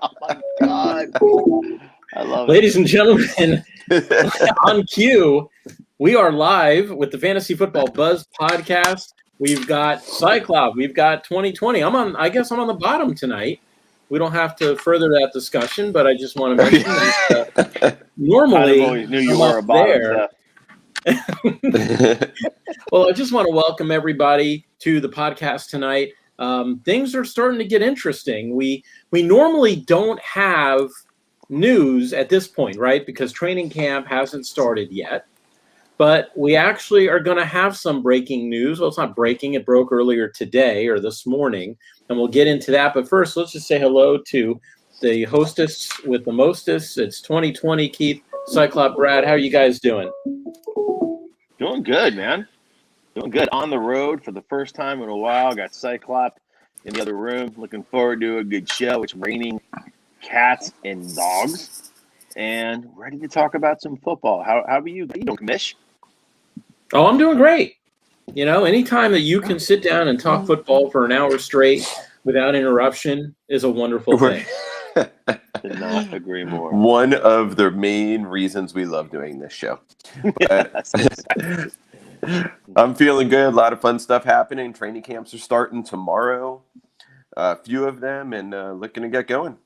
Oh my God. I love it. Ladies and gentlemen, on cue, we are live with the Fantasy Football Buzz podcast. We've got Cyclops. We've got 2020. I guess I'm on the bottom tonight. We don't have to further that discussion, but I just want to mention that normally I always knew you I'm were a up bottom. there. Well, I just want to welcome everybody to the podcast tonight. Things are starting to get interesting. We normally don't have news at this point, right? Because training camp hasn't started yet. But we actually are going to have some breaking news. Well, it's not breaking. It broke earlier today or this morning, and we'll get into that. But first, let's just say hello to the hostess with the mostest. It's 2020, Keith, Cyclops, Brad. How are you guys doing? Doing good, man. Doing good. On the road for the first time in a while. Got Cyclops in the other room. Looking forward to a good show. It's raining cats and dogs. And ready to talk about some football. How are you? How you doing, Commish? Oh, I'm doing great. You know, anytime that you can sit down and talk football for an hour straight without interruption is a wonderful thing. Could not agree more. One of the main reasons we love doing this show. Yes, I'm feeling good. A lot of fun stuff happening. Training camps are starting tomorrow. A few of them, and looking to get going.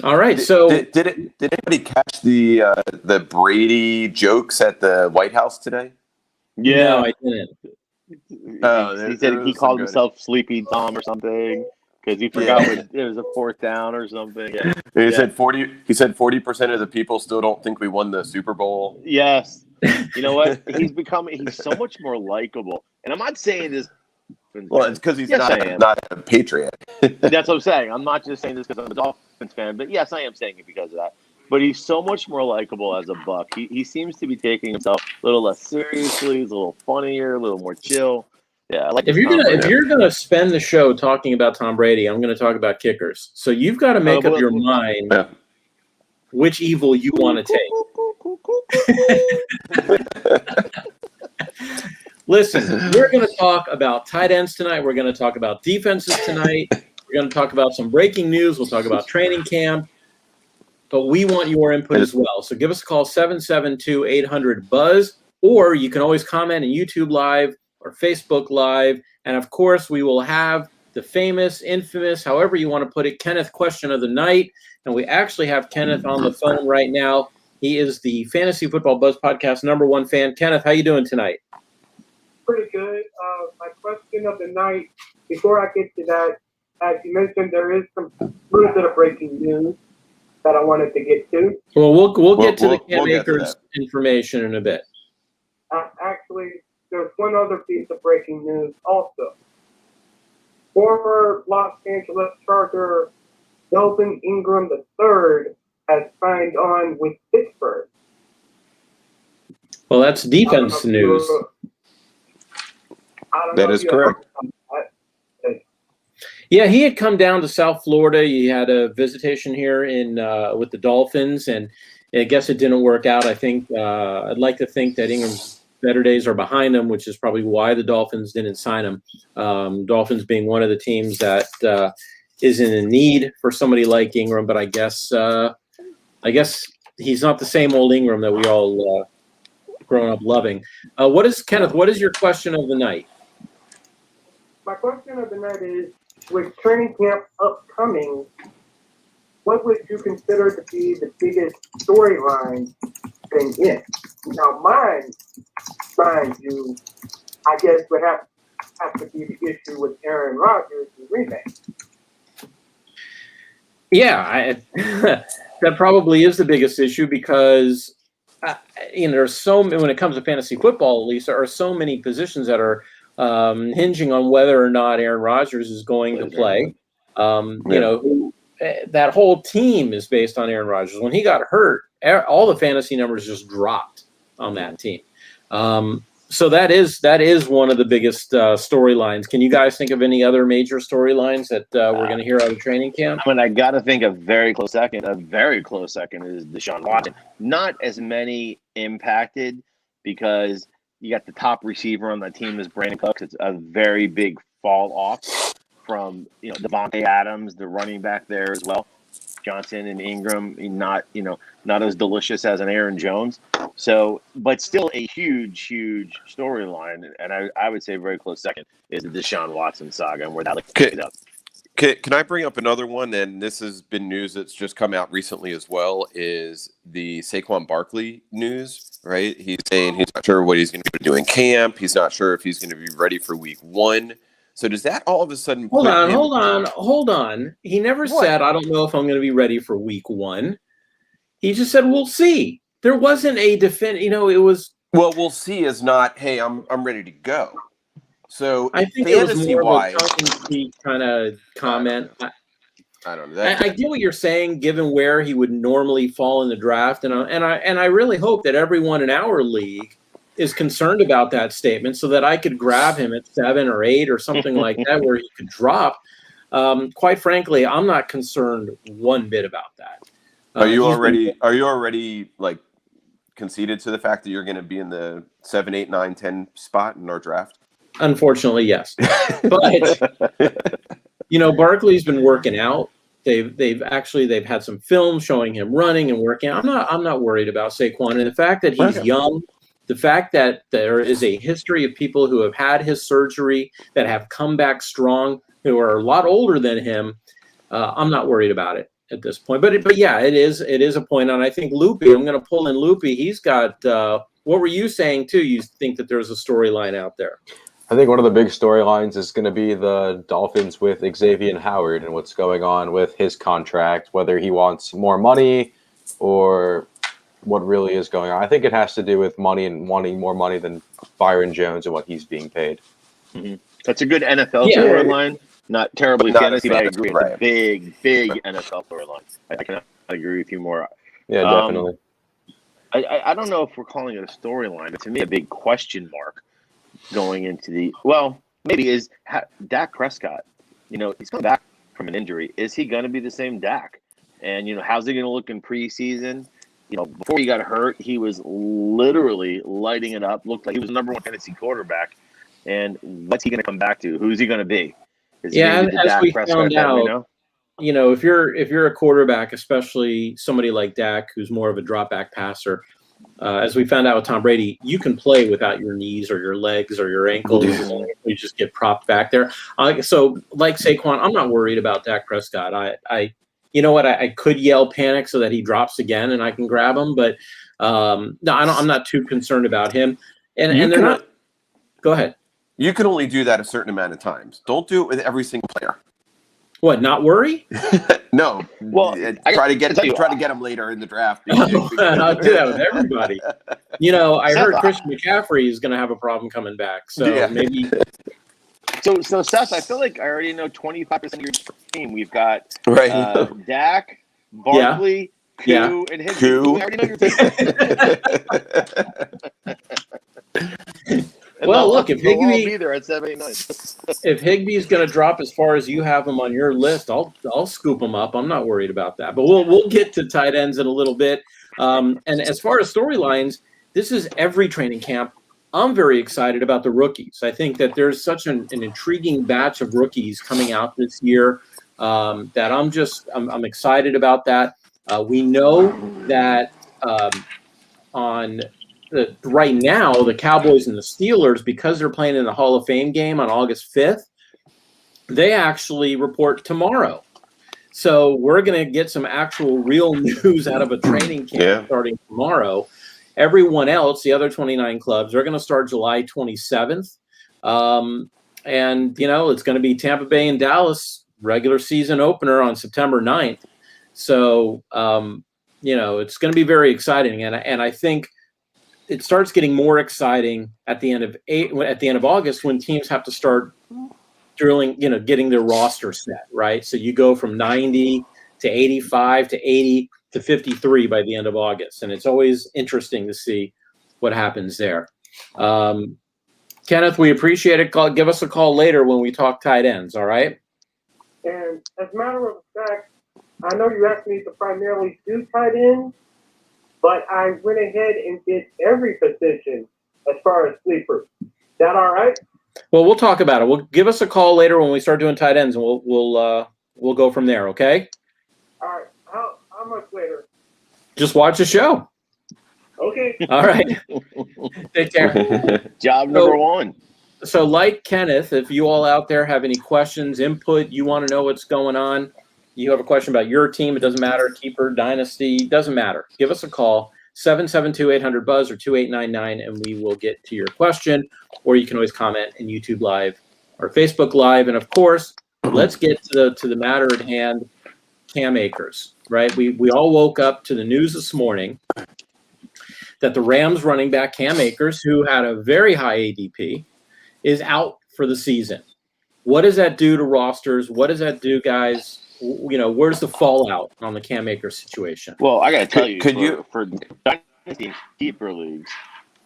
All right. So did anybody catch the Brady jokes at the White House today? Yeah, no, I didn't. He said he called himself Sleepy Tom or something because he forgot it was a fourth down or something. Yeah. He said 40% of the people still don't think we won the Super Bowl. Yes. You know what? He's so much more likable. And I'm not saying this. Well, it's because he's not a Patriot. That's what I'm saying. I'm not just saying this because I'm a Dolphins fan, but yes, I am saying it because of that. But he's so much more likable as a Buck. He seems to be taking himself a little less seriously. He's a little funnier, a little more chill. Yeah, I like. If you're gonna spend the show talking about Tom Brady, I'm gonna talk about kickers. So you've got to make up your mind which evil you want to take. Listen, we're going to talk about tight ends tonight. We're going to talk about defenses tonight. We're going to talk about some breaking news. We'll talk about training camp. But we want your input as well. So give us a call, 772-800-BUZZ, or you can always comment in YouTube Live or Facebook Live. And, of course, we will have the famous, infamous, however you want to put it, Kenneth question of the night. And we actually have Kenneth on the phone right now. He is the Fantasy Football Buzz Podcast #1 fan. Kenneth, how you doing tonight? Pretty good. My question of the night, before I get to that, as you mentioned, there is some little bit of breaking news that I wanted to get to. Well, we'll get to the Cam Akers information in a bit. Actually, there's one other piece of breaking news also. Former Los Angeles Charger Melvin Ingram III has signed on with Pittsburgh. Well, that's defense news. That is correct. Yeah, he had come down to South Florida. He had a visitation here with the Dolphins, and I guess it didn't work out. I think I'd like to think that Ingram's better days are behind him, which is probably why the Dolphins didn't sign him. Dolphins being one of the teams that is in need for somebody like Ingram, but I guess he's not the same old Ingram that we all grown up loving. Kenneth? What is your question of the night? My question of the night is, with training camp upcoming, what would you consider to be the biggest storyline thing in? Now, mind you, I guess would have to be the issue with Aaron Rodgers and Green Bay. Yeah, that probably is the biggest issue because there's when it comes to fantasy football, at least, there are so many positions that are hinging on whether or not Aaron Rodgers is going to play. That whole team is based on Aaron Rodgers. When he got hurt, all the fantasy numbers just dropped on that team. So that is one of the biggest storylines. Can you guys think of any other major storylines that we're going to hear out of training camp? I mean, I got to think a very close second. A very close second is Deshaun Watson. Not as many impacted because you got the top receiver on that team is Brandon Cooks. It's a very big fall off from Devontae Adams, the running back there as well. Johnson and Ingram, not as delicious as an Aaron Jones. So, but still a huge storyline. And I would say very close second is the Deshaun Watson saga and where that ended up. Can I bring up another one? And this has been news that's just come out recently as well, is the Saquon Barkley news, right? He's saying he's not sure what he's going to do in camp. He's not sure if he's going to be ready for week 1. So does that all of a sudden hold on. He never said, I don't know if I'm going to be ready for week 1. He just said, we'll see. There wasn't a it was. Well, we'll see is not, hey, I'm ready to go. So I think it was more of a tongue-in-cheek kind of comment. I don't know. I get what you're saying, given where he would normally fall in the draft, and I really hope that everyone in our league is concerned about that statement, so that I could grab him at 7 or 8 or something like that, where he could drop. Quite frankly, I'm not concerned one bit about that. Are you already like conceded to the fact that you're going to be in the 7, 8, 9, 10 spot in our draft? Unfortunately, yes. But Barkley's been working out. They've had some film showing him running and working out. I'm not worried about Saquon, and the fact that he's young, the fact that there is a history of people who have had his surgery that have come back strong, who are a lot older than him. I'm not worried about it at this point. But yeah, it is a point. And I think Loopy, I'm going to pull in Loopy. He's got. What were you saying too? You think that there's a storyline out there? I think one of the big storylines is going to be the Dolphins with Xavier Howard and what's going on with his contract, whether he wants more money or what really is going on. I think it has to do with money and wanting more money than Byron Jones and what he's being paid. Mm-hmm. That's a good NFL storyline. Not terribly fantasy, but I agree. Right. It's a big NFL storyline. I cannot agree with you more. Yeah, definitely. I don't know if we're calling it a storyline, but to me, a big question mark going into maybe is Dak Prescott. He's coming back from an injury. Is he going to be the same Dak? And how's he going to look in preseason? Before he got hurt, he was literally lighting it up. Looked like he was the number 1 fantasy quarterback. And what's he going to come back to? Who's he going to be? Is he as Dak we Prescott found out, if you're a quarterback, especially somebody like Dak, who's more of a drop back passer. As we found out with Tom Brady, you can play without your knees or your legs or your ankles. You just get propped back there. So, like Saquon, I'm not worried about Dak Prescott. I could yell panic so that he drops again and I can grab him, but no, I'm not too concerned about him. And they're not. Go ahead. You can only do that a certain amount of times. Don't do it with every single player. What? Not worry? No. Well, try to get him later in the draft. I'll do that with everybody. I heard Christian McCaffrey is going to have a problem coming back. So maybe. So Seth, I feel like I already know 25% of your team. We've got Dak, Barkley, Koo, and Higbee. I already know your team. Well, look, if Higbee be there at 7, 8, 9. If Higbee's going to drop as far as you have him on your list, I'll scoop him up. I'm not worried about that. But we'll get to tight ends in a little bit. And as far as storylines, this is every training camp. I'm very excited about the rookies. I think that there's such an intriguing batch of rookies coming out this year that I'm excited about that. We know that right now, the Cowboys and the Steelers, because they're playing in the Hall of Fame game on August 5th, they actually report tomorrow. So we're going to get some actual real news out of a training camp starting tomorrow. Everyone else, the other 29 clubs, are going to start July 27th. And, it's going to be Tampa Bay and Dallas regular season opener on September 9th. So, it's going to be very exciting. And I think it starts getting more exciting at the end of August when teams have to start drilling, getting their roster set, right? So you go from 90 to 85 to 80 to 53 by the end of August. And it's always interesting to see what happens there. Kenneth, we appreciate it. Give us a call later when we talk tight ends, all right? And as a matter of fact, I know you asked me to primarily do tight ends, but I went ahead and did every position as far as sleepers. Is that all right? Well, we'll talk about it. We'll give us a call later when we start doing tight ends, and we'll go from there. Okay? All right. How later. Just watch the show. Okay. All right. Take care. Job number one. So like Kenneth, if you all out there have any questions, input, you want to know what's going on, you have a question about your team, it doesn't matter, keeper, dynasty, doesn't matter. Give us a call, 772-800-BUZZ or 2899, and we will get to your question. Or you can always comment in YouTube Live or Facebook Live. And of course, let's get to the matter at hand, Cam Akers, right? We all woke up to the news this morning that the Rams running back Cam Akers, who had a very high ADP, is out for the season. What does that do to rosters? What does that do, guys? You know, where's the fallout on the Cam Akers situation? Well, I got to tell you, Could you- for dynasty and keeper leagues,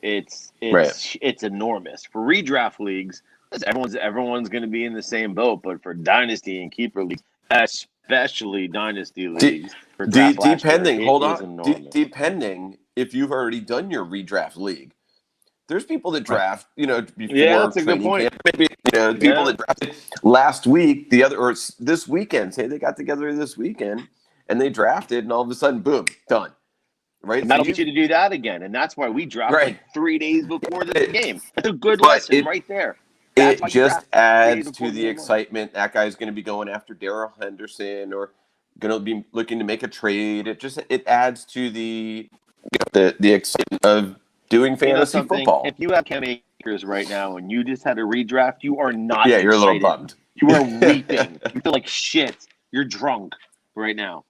it's enormous. For redraft leagues, everyone's going to be in the same boat. But for dynasty and keeper leagues, especially dynasty leagues, for draft last depending, year, hold it is on, enormous. depending if you've already done your redraft league. There's people that draft, before that's a good training point. camp. Maybe, people that drafted last week, this weekend. Say they got together this weekend and they drafted, and all of a sudden, boom, done. Right? And that'll get you to do that again. And that's why we draft like 3 days before the game. That's a good But lesson right there. That's It why you just draft 3 days adds before to the game. excitement. That guy's going to be going after Darrell Henderson or going to be looking to make a trade. It adds to the excitement of doing fantasy football. If you have Cam Akers right now and you just had a redraft, you are not Yeah, you're excited. a little bummed. You are weeping. You feel like shit. You're drunk right now.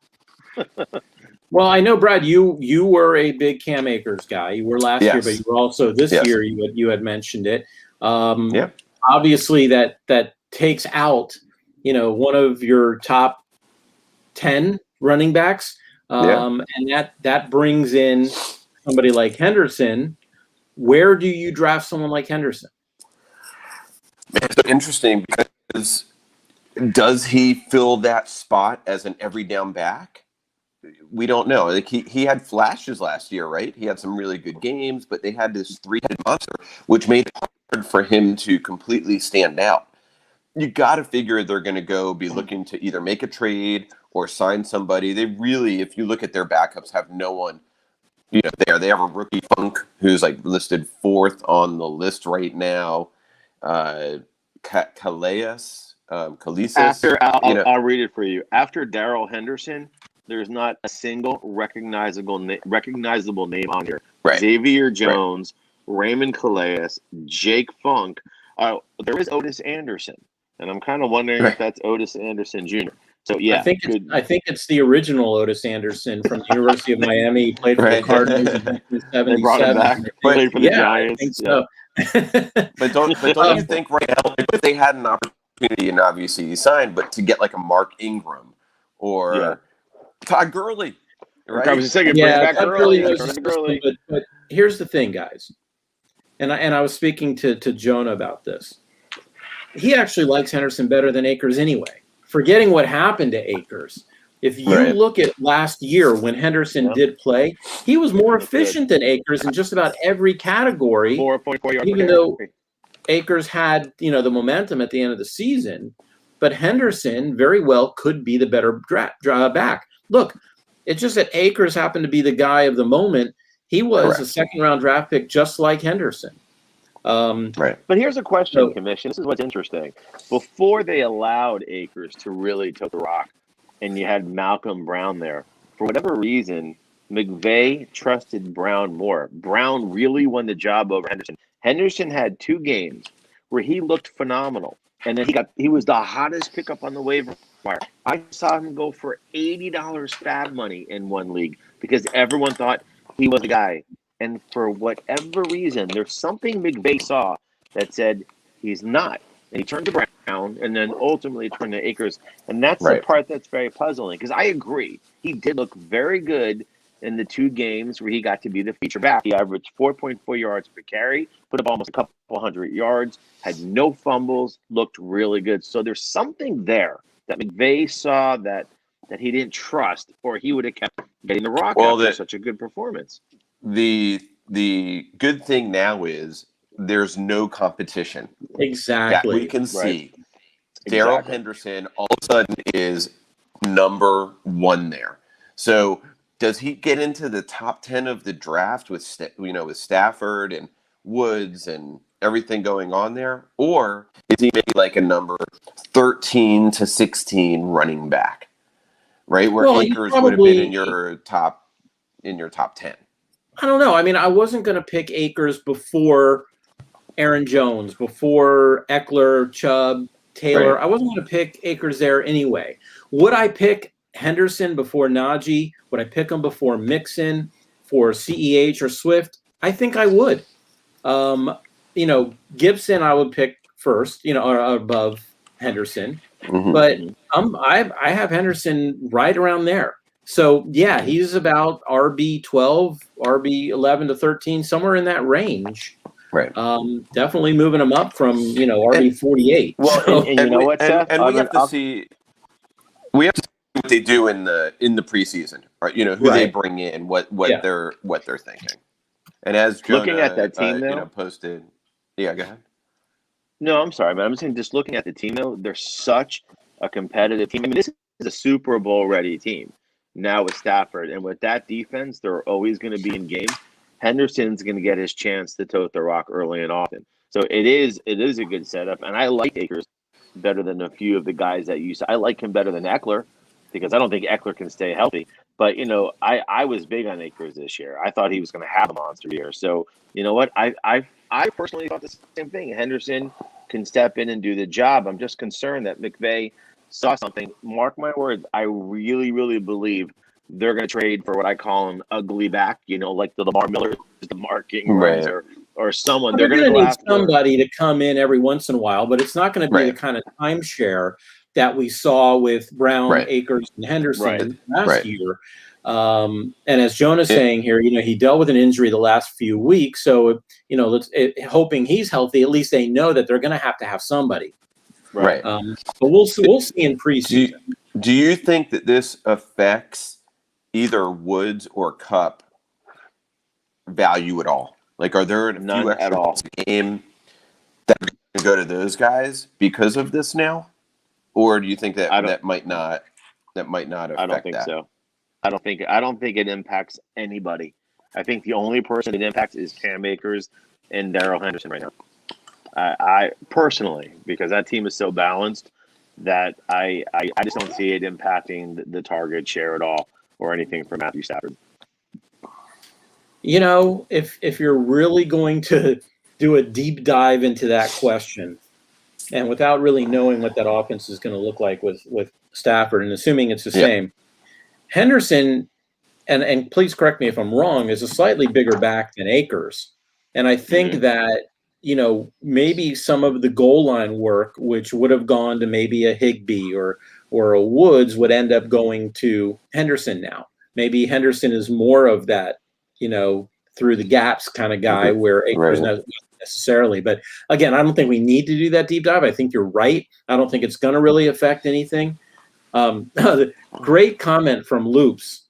Well, I know, Brad, you were a big Cam Akers guy. You were last year, but you were also this year. You had mentioned it. Obviously, that takes out one of your top 10 running backs, and that brings in somebody like Henderson. Where do you draft someone like Henderson? It's so interesting because does he fill that spot as an every down back? We don't know. Like he had flashes last year, right? He had some really good games, but they had this 3-headed monster, which made it hard for him to completely stand out. You got to figure they're going to be looking to either make a trade or sign somebody. They really, if you look at their backups, have no one. They have a rookie Funk who's like listed 4th on the list right now. Calais. I'll read it for you. After Darrell Henderson, there's not a single recognizable name on here. Right. Xavier Jones, Raymond Calais, Jake Funk. There is Otis Anderson, and I'm kind of wondering if that's Otis Anderson Jr. So yeah, I think it's the original Otis Anderson from the University of Miami. He played for the Cardinals in 1977. They brought him back. Played for the Giants. I think so. But don't you think right now, if they had an opportunity, and obviously he signed, but to get like a Mark Ingram or Todd Gurley, right? I was just saying, bring back Gurley. But here's the thing, guys, and I was speaking to Jonah about this. He actually likes Henderson better than Akers anyway. Forgetting what happened to Akers. If you look at last year when Henderson did play, he was more efficient than Akers in just about every category. 4.4 yards. Even though Akers had, the momentum at the end of the season, but Henderson very well could be the better back. Look, it's just that Akers happened to be the guy of the moment. He was a second-round draft pick just like Henderson. But here's a question, Commission. This is what's interesting. Before they allowed Akers to really took the rock, and you had Malcolm Brown there, for whatever reason, McVay trusted Brown more. Brown really won the job over Henderson. Henderson had 2 games where he looked phenomenal, and then he was the hottest pickup on the waiver wire. I saw him go for $80 fab money in one league because everyone thought he was the guy. And for whatever reason, there's something McVay saw that said he's not. And he turned to Brown and then ultimately turned to Akers. And that's the part that's very puzzling because I agree. He did look very good in the 2 games where he got to be the feature back. He averaged 4.4 yards per carry, put up almost a couple hundred yards, had no fumbles, looked really good. So there's something there that McVay saw that he didn't trust, or he would have kept getting the rock after such a good performance. The good thing now is there's no competition. Exactly. That we can see. Darrell Henderson all of a sudden is number 1 there. So does he get into the top 10 of the draft with with Stafford and Woods and everything going on there, or is he maybe like a number 13 to 16 running back, right? Where Well, Akers would have been in your top 10. I don't know. I mean, I wasn't going to pick Akers before Aaron Jones, before Eckler, Chubb, Taylor. Right. I wasn't going to pick Akers there anyway. Would I pick Henderson before Najee? Would I pick him before Mixon, for CEH or Swift? I think I would. Gibson I would pick first, or above Henderson. Mhm. But I have Henderson right around there. So, yeah, he's about RB12, RB11 to 13, somewhere in that range. Right. Definitely moving him up from, RB48. Well, So- and you know what, Seth? And we have to see what they do in the preseason, right? Who they Right. bring in, what Yeah. they're thinking. And as Jonah, Looking at that team, though, posted. Yeah, go ahead. No, I'm sorry, but I'm saying just looking at the team, though, they're such a competitive team. I mean, this is a Super Bowl ready team now with Stafford, and with that defense, they're always going to be in games. Henderson's going to get his chance to tote the rock early and often. So it is a good setup, and I like Akers better than a few of the guys that you said. I like him better than Eckler because I don't think Eckler can stay healthy. But I was big on Akers this year. I thought he was going to have a monster year. So you know what? I personally thought the same thing. Henderson can step in and do the job. I'm just concerned that McVay saw something. Mark my words. I really, really believe they're going to trade for what I call an ugly back. Like the Lamar Miller, the Mark Ingrams, Right. or someone. They're They're going to go need after somebody to come in every once in a while, but it's not going to be Right. the kind of timeshare that we saw with Brown, Right. Akers, and Henderson last Right. year. And as Jonah's saying here, he dealt with an injury the last few weeks. So, hoping he's healthy, at least they know that they're going to have somebody. Right. But we'll see in preseason. Do you think that this affects either Woods or Cup value at all? Like, are there a None few at extra all. game that are going to go to those guys because of this now, or do you think that that might not affect I don't think that? so. I don't think it impacts anybody. I think the only person it impacts is Cam Akers and Darrell Henderson right now. I personally, because that team is so balanced that I just don't see it impacting the target share at all or anything for Matthew Stafford. If you're really going to do a deep dive into that question, and without really knowing what that offense is going to look like with Stafford, and assuming it's the same, Henderson, and please correct me if I'm wrong, is a slightly bigger back than Akers. And I think that, maybe some of the goal line work, which would have gone to maybe a Higbee or a Woods, would end up going to Henderson now. Maybe Henderson is more of that, through the gaps kind of guy where Akers not necessarily. But again, I don't think we need to do that deep dive. I think you're right. I don't think it's going to really affect anything. Great comment from Loops.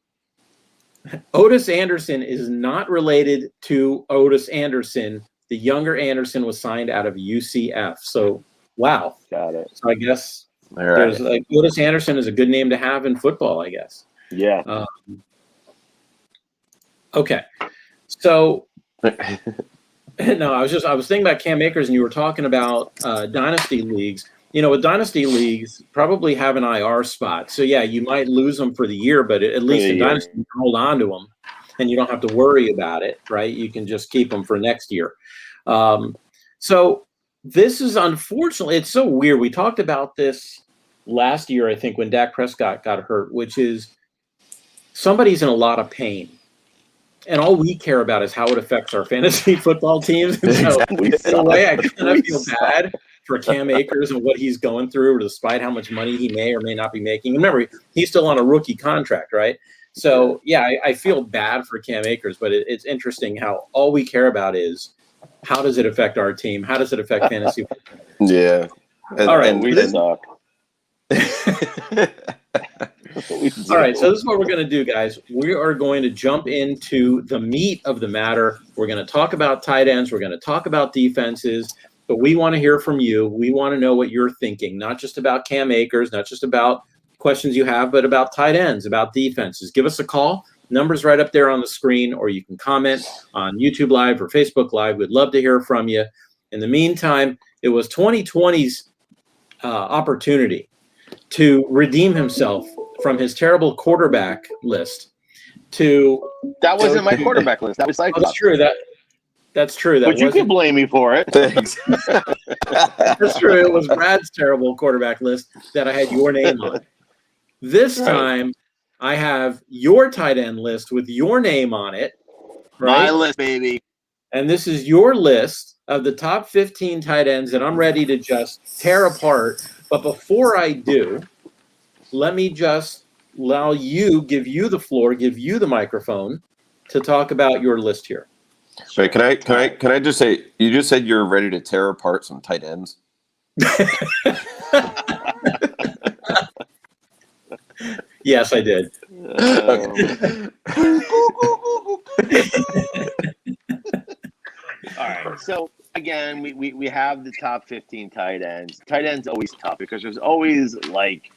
Otis Anderson is not related to Otis Anderson. The younger Anderson was signed out of UCF. So, wow. Got it. So I guess Right. there's Otis Anderson is a good name to have in football, I guess. Yeah. Okay. So, no, I was thinking about Cam Akers, and you were talking about dynasty leagues. With dynasty leagues, probably have an IR spot. So, yeah, you might lose them for the year, but at least in dynasty, you can hold on to them, and you don't have to worry about it, right? You can just keep them for next year. So this is unfortunately, it's so weird. We talked about this last year, I think, when Dak Prescott got hurt, which is somebody's in a lot of pain. And all we care about is how it affects our fantasy football teams. And so, in a way, I kind of feel bad for Cam Akers and what he's going through, despite how much money he may or may not be making. Remember, he's still on a rookie contract, right? So, yeah, I feel bad for Cam Akers, but it's interesting how all we care about is how does it affect our team? How does it affect fantasy football? Yeah. All right, we suck. All right, so this is what we're going to do, guys. We are going to jump into the meat of the matter. We're going to talk about tight ends. We're going to talk about defenses, but we want to hear from you. We want to know what you're thinking, not just about Cam Akers, not just about questions you have, but about tight ends, about defenses. Give us a call, Numbers right up there on the screen, or you can comment on YouTube Live or Facebook Live. We'd love to hear from you. In the meantime, it was 2020's opportunity to redeem himself from his terrible quarterback list. That wasn't my quarterback list. That was Cyclops. That's true. That's true. That But you wasn't. can blame me for it. Thanks. That's true. It was Brad's terrible quarterback list that I had your name on. This time, I have your tight end list with your name on it. Right? My list, baby. And this is your list of the top 15 tight ends that I'm ready to just tear apart. But before I do, let me just give you the floor, give you the microphone to talk about your list here. Wait, can I just say, you just said you're ready to tear apart some tight ends? Yes, I did. All right. So again, we have the top 15 tight ends. Tight ends always tough because there's always like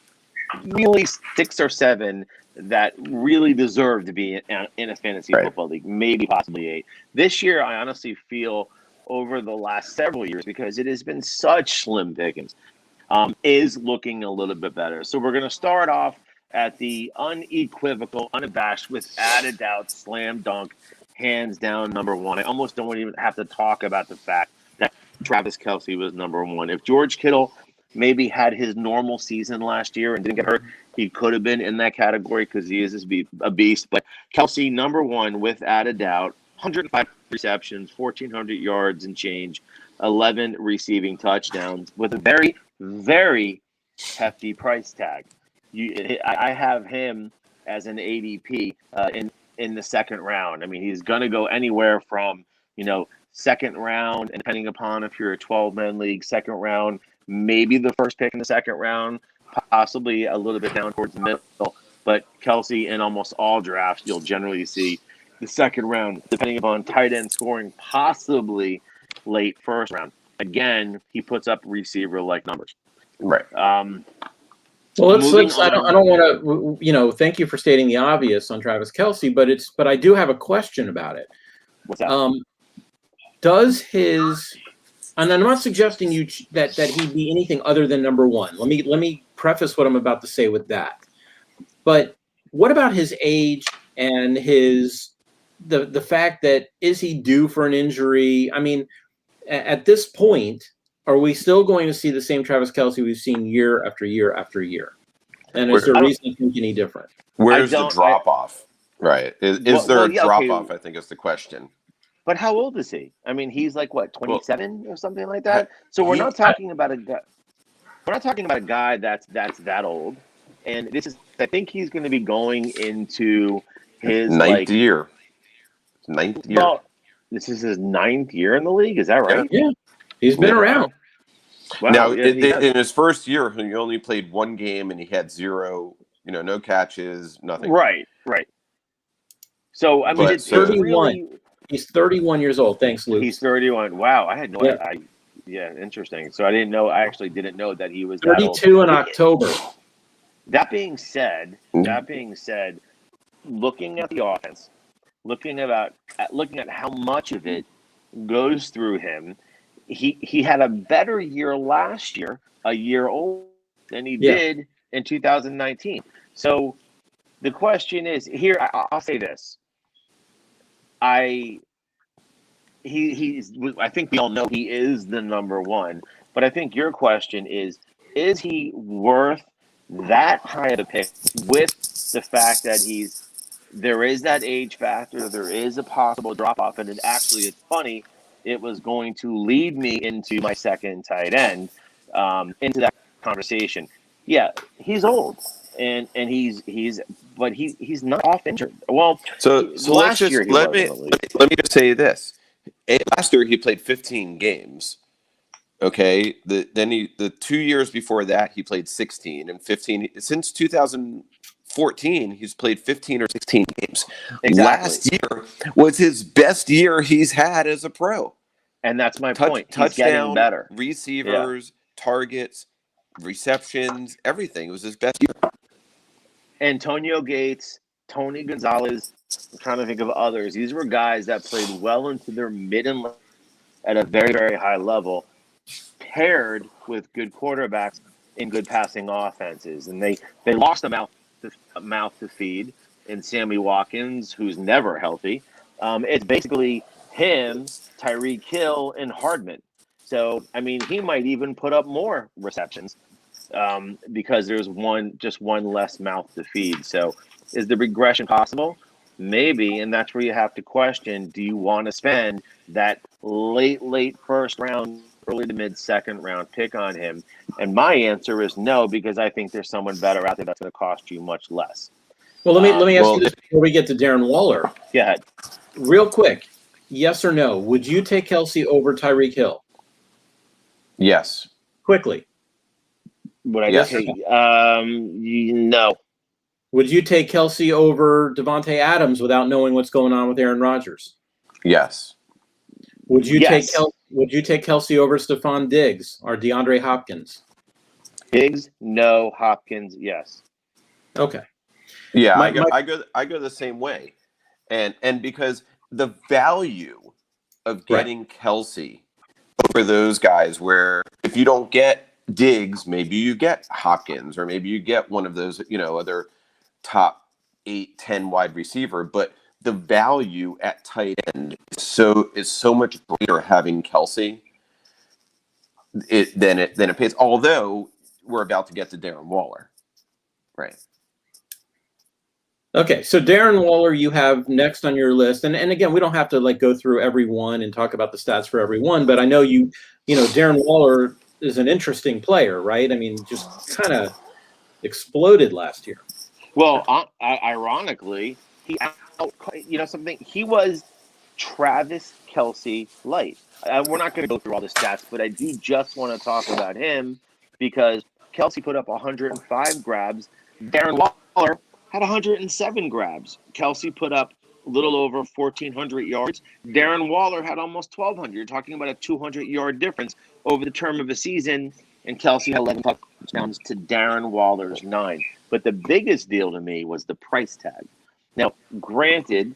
really 6 or 7 that really deserve to be in a fantasy football league, maybe possibly 8. This year, I honestly feel over the last several years, because it has been such slim pickings, is looking a little bit better. So we're going to start off at the unequivocal, unabashed, without a doubt, slam dunk, hands down number 1. I almost don't even have to talk about the fact that Travis Kelce was number 1. If George Kittle maybe had his normal season last year and didn't get hurt, he could have been in that category because he is a beast. But Kelce, number 1, without a doubt, 105 receptions, 1,400 yards and change, 11 receiving touchdowns with a very, very hefty price tag. I have him as an ADP in the second round. I mean, he's going to go anywhere from, second round, and depending upon if you're a 12-man league, second round, maybe the first pick in the second round, possibly a little bit down towards the middle. But Kelce, in almost all drafts, you'll generally see the second round, depending upon tight end scoring, possibly late first round. Again, he puts up receiver-like numbers. Right. Well, let's. I don't want to. Thank you for stating the obvious on Travis Kelce, but I do have a question about it. What's that? Does his, and I'm not suggesting that he'd be anything other than number 1. Let me preface what I'm about to say with that. But what about his age and the fact that, is he due for an injury? I mean, at this point, are we still going to see the same Travis Kelce we've seen year after year after year? And is there a reason to think any different? Where's the drop off? Right. Is there a drop off? I think is the question. But how old is he? I mean, he's like what, 27 or something like that. So we're not talking about a guy. We're not talking about a guy that's that old. And this is, I think he's going to be going into his ninth year. Ninth year. Well, this is his 9th year in the league. Is that right? Yeah. He's been around. Wow. Now, in his first year, he only played 1 game and he had 0, no catches, nothing. Right. So, I mean, it's 31. really, he's 31 years old. Thanks, Luke. He's 31. Wow. I had no idea. Yeah, interesting. So I actually didn't know that he was 32 in October. That being said, looking at the offense, looking at how much of it goes through him, he had a better year last year, a year old, than he did in 2019. So the question is here. I'll say this. I think we all know he is the number 1, but I think your question is he worth that high of a pick with the fact that there is that age factor, there is a possible drop off, and it's funny, it was going to lead me into my second tight end, into that conversation. Yeah, he's old, and he's not off injured. Well, so let me just say this. Last year he played 15 games. Okay, then the 2 years before that he played 16 and 15. Since 2014, he's played 15 or 16 games. Exactly. Last year was his best year he's had as a pro. And that's my point. He's touchdown, getting better. Receivers, targets, receptions, everything. It was his best year. Antonio Gates, Tony Gonzalez. I'm trying to think of others. These were guys that played well into their mid and late at a very, very high level, paired with good quarterbacks in good passing offenses. And they lost a mouth to feed in Sammy Watkins, who's never healthy. It's basically him, Tyreek Hill, and Hardman. So, I mean, he might even put up more receptions because there's just one less mouth to feed. So is the regression possible? Maybe, and that's where you have to question, do you want to spend that late first round, early to mid second round pick on him? And my answer is no, because I think there's someone better out there that's going to cost you much less. Well, let me ask you this before we get to Darren Waller. Go ahead. Real quick, yes or no? Would you take Kelsey over Tyreek Hill? Yes. Quickly. Would I Yes. take? No. Would you take Kelsey over Devontae Adams without knowing what's going on with Aaron Rodgers? Yes. Would you Yes. take Kelsey over Stephon Diggs or DeAndre Hopkins? Diggs, no. Hopkins, yes. Okay. Yeah, My- I go the same way, and because the value of getting Kelsey over those guys, where if you don't get Diggs, maybe you get Hopkins, or maybe you get one of those, other top 8-10 wide receiver, but the value at tight end is so much greater having Kelsey than it pays. Although we're about to get to Darren Waller, right? Okay, so Darren Waller you have next on your list, and again, we don't have to go through every one and talk about the stats for every one, but I know Darren Waller is an interesting player, right? I mean, just kind of exploded last year. Well, ironically, he he was Travis Kelsey light. We're not going to go through all the stats, but I do just want to talk about him because Kelsey put up 105 grabs. Darren Waller had 107 grabs. Kelsey put up a little over 1,400 yards. Darren Waller had almost 1,200. You're talking about a 200-yard difference over the term of a season, and Kelsey had 11 touchdowns to Darren Waller's 9. But the biggest deal to me was the price tag. Now, granted,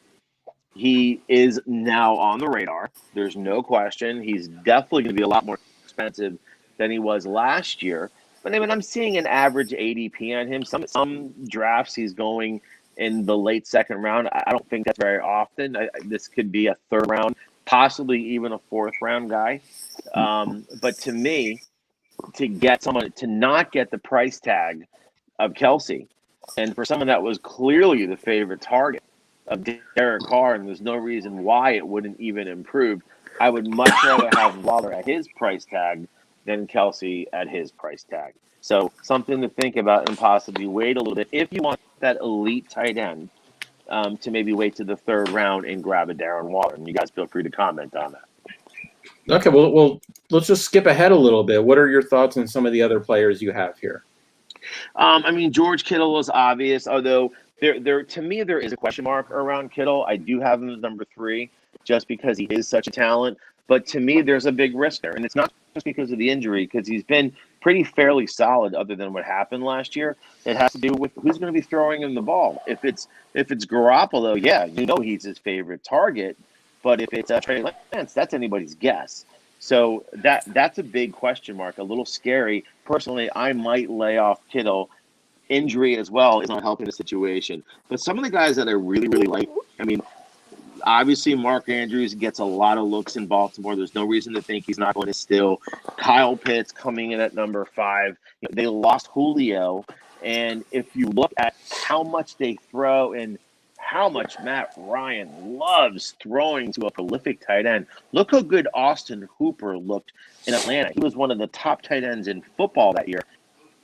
he is now on the radar. There's no question. He's definitely going to be a lot more expensive than he was last year. But I mean, I'm seeing an average ADP on him. Some drafts he's going in the late second round. I don't think that's very often. This could be a third round, possibly even a fourth round guy. But to me, to get someone to not get the price tag of Kelsey, and for someone that was clearly the favorite target of Derek Carr, and there's no reason why it wouldn't even improve, I would much rather have Waller at his price tag than Kelsey at his price tag. So something to think about, and possibly wait a little bit if you want that elite tight end to maybe wait to the third round and grab a Darren Waller. And you guys feel free to comment on that. Okay, well, let's just skip ahead a little bit. What are your thoughts on some of the other players you have here? I mean, George Kittle is obvious, although to me there is a question mark around Kittle. I do have him as number 3 just because he is such a talent. But to me, there's a big risk there, and it's not just because of the injury, because he's been pretty fairly solid other than what happened last year. It has to do with who's going to be throwing him the ball. If it's Garoppolo, yeah, he's his favorite target. But if it's Trey Lance, that's anybody's guess. So that's a big question mark, a little scary. Personally, I might lay off Kittle. Injury as well is not helping the situation. But some of the guys that I really, really like, I mean, obviously Mark Andrews gets a lot of looks in Baltimore. There's no reason to think he's not going to still. Kyle Pitts coming in at number 5. They lost Julio. And if you look at how much they throw and how much Matt Ryan loves throwing to a prolific tight end. Look how good Austin Hooper looked in Atlanta. He was one of the top tight ends in football that year.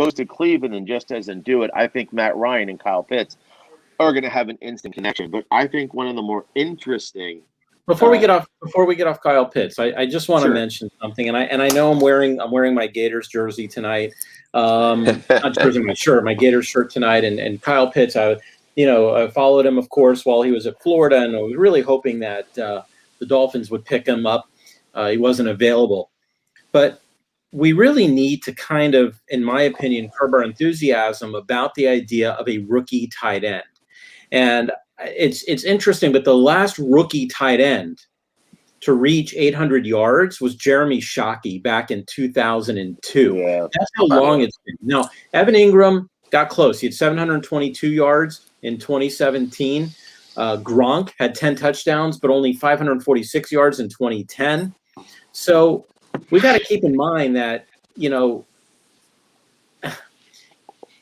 Goes to Cleveland and just doesn't do it. I think Matt Ryan and Kyle Pitts are going to have an instant connection. But I think one of the more interesting. Before we get off Kyle Pitts, I just want to mention something, and I know I'm wearing my Gators jersey tonight. Not jersey, my shirt, my Gators shirt tonight, and Kyle Pitts. I followed him, of course, while he was at Florida, and I was really hoping that the Dolphins would pick him up. He wasn't available, but we really need to kind of, in my opinion, curb our enthusiasm about the idea of a rookie tight end. And it's interesting, but the last rookie tight end to reach 800 yards was Jeremy Shockey back in 2002. Yeah. That's how long it's been. Now, Evan Ingram got close. He had 722 yards in 2017. Gronk had 10 touchdowns, but only 546 yards in 2010. So we got to keep in mind that,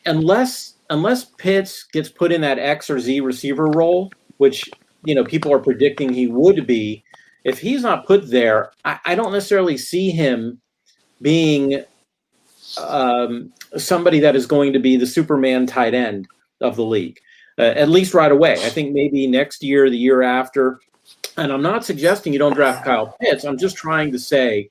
unless Pitts gets put in that X or Z receiver role, which, people are predicting he would be, if he's not put there, I don't necessarily see him being somebody that is going to be the Superman tight end of the league, at least right away. I think maybe next year, the year after. And I'm not suggesting you don't draft Kyle Pitts. I'm just trying to say,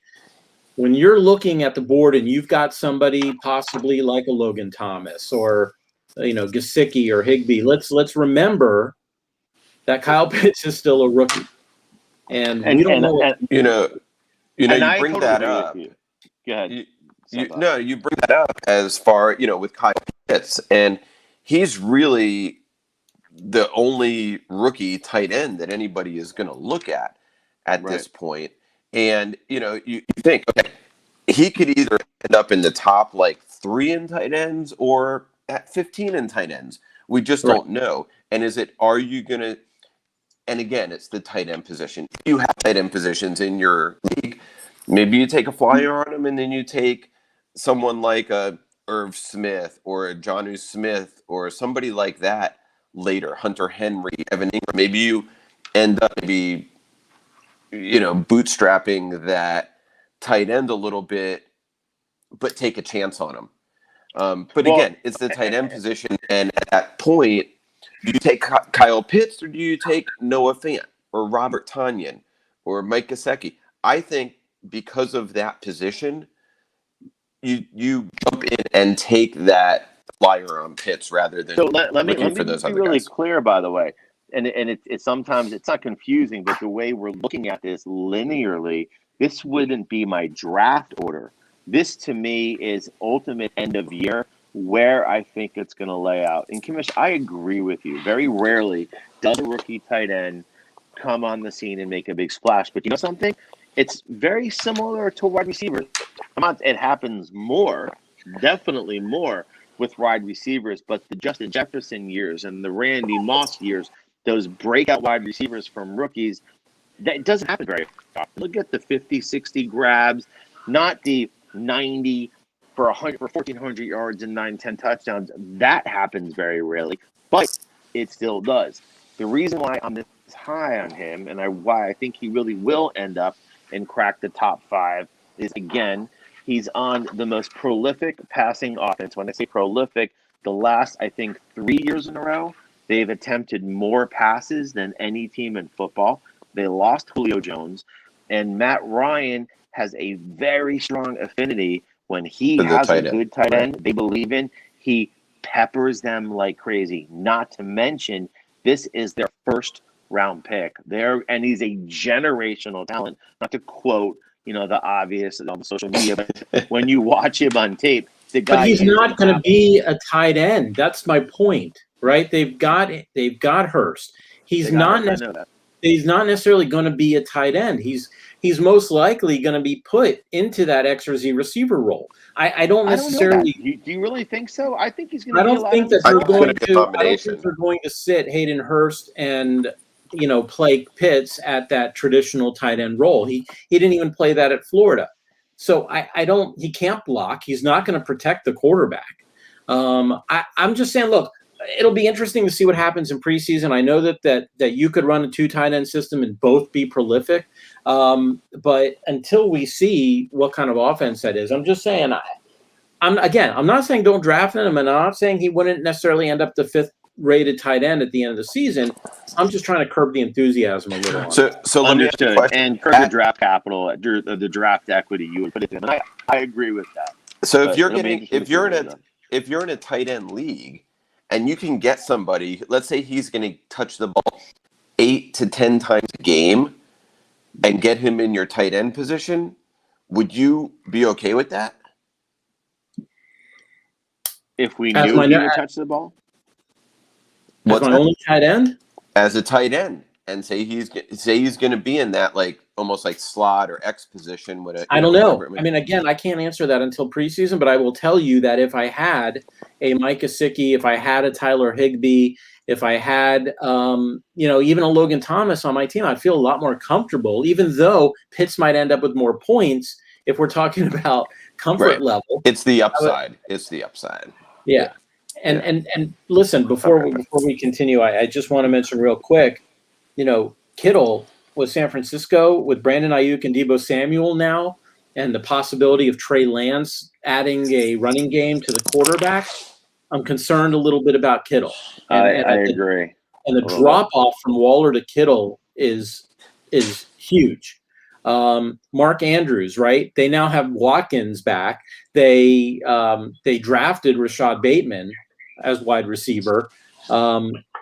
when you're looking at the board and you've got somebody possibly like a Logan Thomas or, Gesicki or Higbee, let's remember that Kyle Pitts is still a rookie. And we don't know. You bring totally that agree up. with you. Go ahead. You bring that up as far, with Kyle Pitts, and he's really the only rookie tight end that anybody is going to look at this point. And, you think, okay, he could either end up in the top 3 in tight ends or at 15 in tight ends. We just don't know. And are you going to, and again, it's the tight end position. If you have tight end positions in your league, maybe you take a flyer on them and then you take someone like a Irv Smith or a Jonnu Smith or somebody like that later, Hunter Henry, Evan Ingram. Maybe you end up bootstrapping that tight end a little bit, but take a chance on him. But again, it's the tight end position. And at that point, do you take Kyle Pitts or do you take Noah Fant or Robert Tonyan or Mike Gesicki? I think because of that position, you jump in and take that flyer on Pitts rather than let me for those be other really guys. clear, by the way. And it's sometimes it's not confusing, but the way we're looking at this linearly, this wouldn't be my draft order. This to me is ultimate end of year where I think it's going to lay out. And Commish, I agree with you. Very rarely does a rookie tight end come on the scene and make a big splash. But you know something? It's very similar to wide receivers. It happens more, definitely more with wide receivers, but the Justin Jefferson years and the Randy Moss years, those breakout wide receivers from rookies, that doesn't happen very often. Look at the 50, 60 grabs, not the 90 for 1,400 yards and 9, 10 touchdowns. That happens very rarely, but it still does. The reason why I'm this high on him and why I think he really will end up and crack the top 5 is, again, he's on the most prolific passing offense. When I say prolific, the last, I think, 3 years in a row, they've attempted more passes than any team in football. They lost Julio Jones, and Matt Ryan has a very strong affinity when he has a good tight end they believe in. He peppers them like crazy. Not to mention, this is their first round pick. And he's a generational talent. Not to quote, the obvious on social media, but when you watch him on tape, the guy. But he's not going to be a tight end. That's my point, right? They've got Hurst. He's not necessarily going to be a tight end. He's most likely going to be put into that X or Z receiver role. I don't necessarily. Do you really think so? I think he's going to. I don't think they're going to sit Hayden Hurst and play Pitts at that traditional tight end role. He didn't even play that at Florida. So he can't block. He's not going to protect the quarterback. I'm just saying, look, it'll be interesting to see what happens in preseason. I know that you could run a 2 tight end system and both be prolific. But until we see what kind of offense that is, I'm just saying, I'm not saying don't draft him, and I'm not saying he wouldn't necessarily end up the 5th rated tight end at the end of the season. I'm just trying to curb the enthusiasm a little. So let me ask you a question. And curb the draft capital, the draft equity you would put it in. And I agree with that. So if you're in a tight end league and you can get somebody, let's say he's going to touch the ball 8 to 10 times a game and get him in your tight end position, would you be okay with that? If we knew he would touch the ball? As my only tight end? As a tight end, and say he's going to be in that like almost like slot or X position. I don't know. I mean, again, I can't answer that until preseason, but I will tell you that if I had a Mike Gesicki, if I had a Tyler Higbee, if I had, even a Logan Thomas on my team, I'd feel a lot more comfortable, even though Pitts might end up with more points if we're talking about comfort level. It's the upside. It's the upside. Yeah. And listen, before we continue, I just want to mention real quick, Kittle with San Francisco, with Brandon Ayuk and Deebo Samuel now, and the possibility of Trey Lance adding a running game to the quarterback, I'm concerned a little bit about Kittle. I agree. And the drop off from Waller to Kittle is huge. Mark Andrews, right? They now have Watkins back. They drafted Rashad Bateman as wide receiver.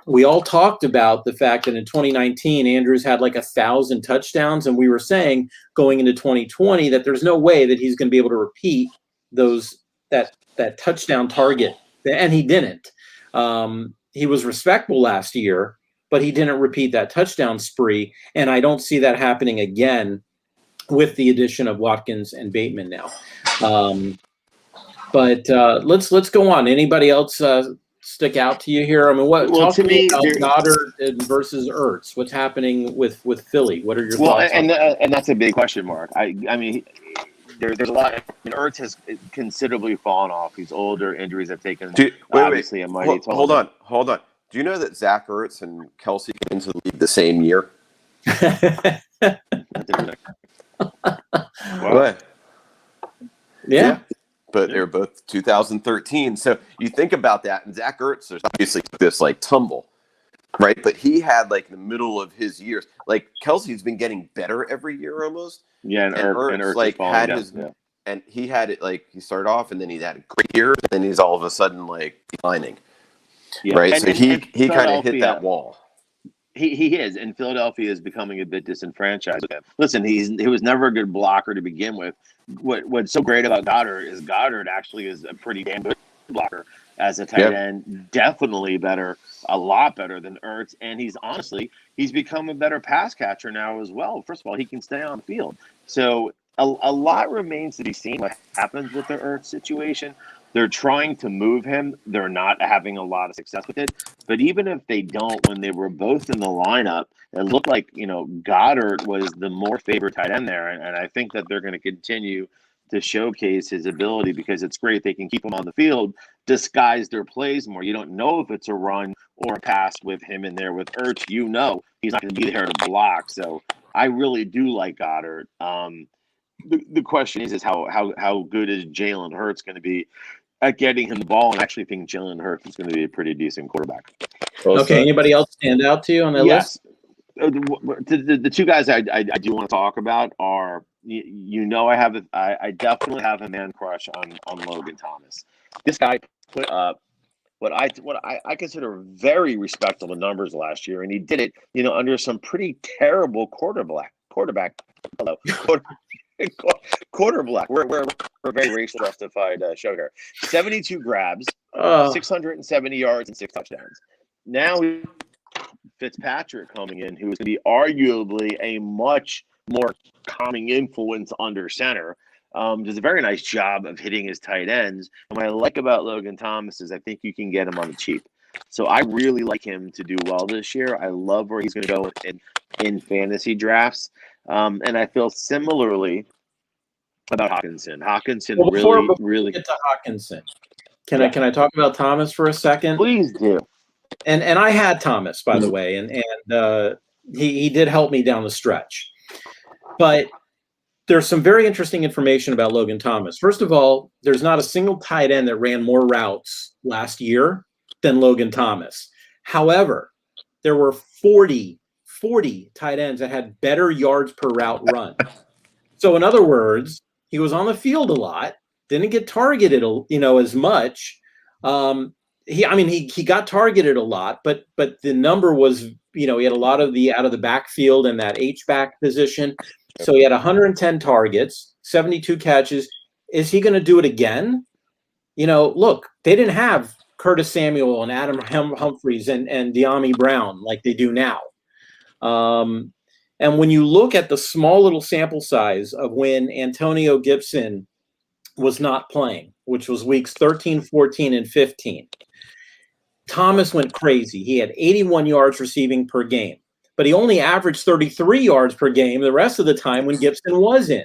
We all talked about the fact that in 2019, Andrews had like 1,000 touchdowns, and we were saying going into 2020 that there's no way that he's going to be able to repeat that touchdown target, and he didn't. He was respectable last year, but he didn't repeat that touchdown spree, and I don't see that happening again with the addition of Watkins and Bateman now. But let's go on. Anybody else stick out to you here? I mean, talk to me about Goddard versus Ertz. What's happening with Philly? What are your thoughts? And that's a big question mark. I mean, there's a lot. Ertz has considerably fallen off. He's older. Injuries have taken obviously a mighty toll. Hold on. Do you know that Zach Ertz and Kelsey came into the league the same year? What? Yeah. But they're both 2013. So you think about that, and Zach Ertz is obviously this like tumble, right? But he had like the middle of his years. Like Kelsey's been getting better every year almost. Yeah, and Ertz like had down, his, and he had it like he started off, and then he had a great year, and then he's all of a sudden like declining, right? And, so he kind of hit that wall. He is, and Philadelphia is becoming a bit disenfranchised with him. Listen, he was never a good blocker to begin with. What's so great about Goddard is Goddard actually is a pretty damn good blocker as a tight end. Definitely better, a lot better than Ertz, and he's become a better pass catcher now as well. First of all, he can stay on the field. So a lot remains to be seen what happens with the Ertz situation. They're trying to move him. They're not having a lot of success with it. But even if they don't, when they were both in the lineup, it looked like, Goddard was the more favored tight end there. And I think that they're going to continue to showcase his ability because it's great. They can keep him on the field, disguise their plays more. You don't know if it's a run or a pass with him in there. With Ertz, he's not going to be there to block. So I really do like Goddard. The question is how good is Jalen Hurts going to be at getting him the ball? And I actually think Jalen Hurts is going to be a pretty decent quarterback. Okay. Anybody else stand out to you on that list? The two guys I do want to talk about are, I definitely have a man crush on Logan Thomas. This guy put up what I consider very respectable numbers last year, and he did it, under some pretty terrible quarterback. Quarterback. We're a very racial justified show here. 72 grabs, 670 yards, and 6 touchdowns. Now Fitzpatrick coming in, who is going to be arguably a much more calming influence under center, does a very nice job of hitting his tight ends. And what I like about Logan Thomas is I think you can get him on the cheap. So I really like him to do well this year. I love where he's going to go in fantasy drafts. And I feel similarly about Hawkinson. Really get to Hawkinson. Can I talk about Thomas for a second? Please do. And I had Thomas, by the way, and he did help me down the stretch. But there's some very interesting information about Logan Thomas. First of all, there's not a single tight end that ran more routes last year than Logan Thomas. However, there were 40 tight ends that had better yards per route run. So in other words, he was on the field a lot, didn't get targeted, as much. He got targeted a lot, but the number was, he had a lot of the out of the backfield and that H-back position. So he had 110 targets, 72 catches. Is he going to do it again? Look, they didn't have Curtis Samuel and Adam Humphries and De'Ami Brown like they do now. And when you look at the small little sample size of when Antonio Gibson was not playing, which was weeks 13, 14, and 15, Thomas went crazy. He had 81 yards receiving per game, but he only averaged 33 yards per game the rest of the time when Gibson was in.